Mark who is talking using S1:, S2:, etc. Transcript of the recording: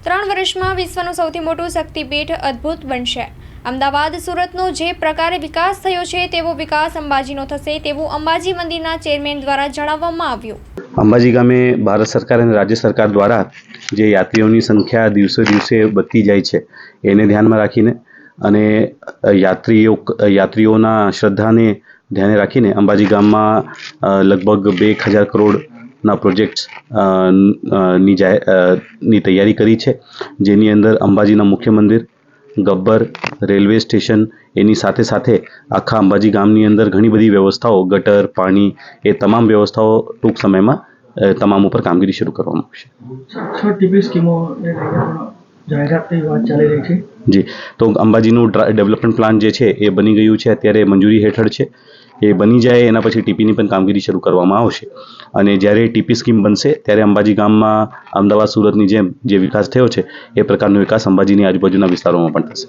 S1: 3 વર્ષમાં વિશ્વનું સૌથી મોટું શક્તિપીઠ અદ્ભુત બનશે। અમદાવાદ સુરતનો જે પ્રકારે વિકાસ થયો છે તેવો વિકાસ અંબાજીનો થશે તેવું અંબાજી મંદિરના ચેરમેન દ્વારા જણાવવામાં આવ્યું।
S2: અંબાજી ગામે ભારત સરકાર અને રાજ્ય સરકાર દ્વારા જે યાત્રીઓની સંખ્યા દિવસે દિવસે વધતી જાય છે એને ધ્યાનમાં રાખીને અને યાત્રીઓના શ્રદ્ધાને ધ્યાને રાખીને અંબાજી ગામમાં લગભગ 2,000 કરોડના પ્રોજેક્ટ્સ ની તૈયારી કરી છે, જેની અંદર અંબાજીના મુખ્ય મંદિર, ગબ્બર, રેલવે સ્ટેશન, એની સાથે સાથે આખા અંબાજી ગામની અંદર ઘણી બધી વ્યવસ્થાઓ, ગટર, પાણી, એ તમામ વ્યવસ્થાઓ ટૂંક સમયમાં તમામ ઉપર કામગીરી શરૂ કરવામાં આવશે।
S3: 6 ટીપી સ્કીમોને જાહેરાતની વાત ચાલી રહી છે।
S2: જી, તો અંબાજીનું ડેવલપમેન્ટ પ્લાન જે છે એ બની ગયું છે, અત્યારે મંજૂરી હેઠળ છે। એ બની જાય એના પછી ટીપીની પણ કામગીરી શરૂ કરવામાં આવશે અને જ્યારે ટીપી સ્કીમ બનશે ત્યારે અંબાજી ગામમાં અમદાવાદ સુરતની જેમ જે વિકાસ થયો છે એ પ્રકારનો વિકાસ અંબાજીની આજુબાજુના વિસ્તારોમાં પણ થશે।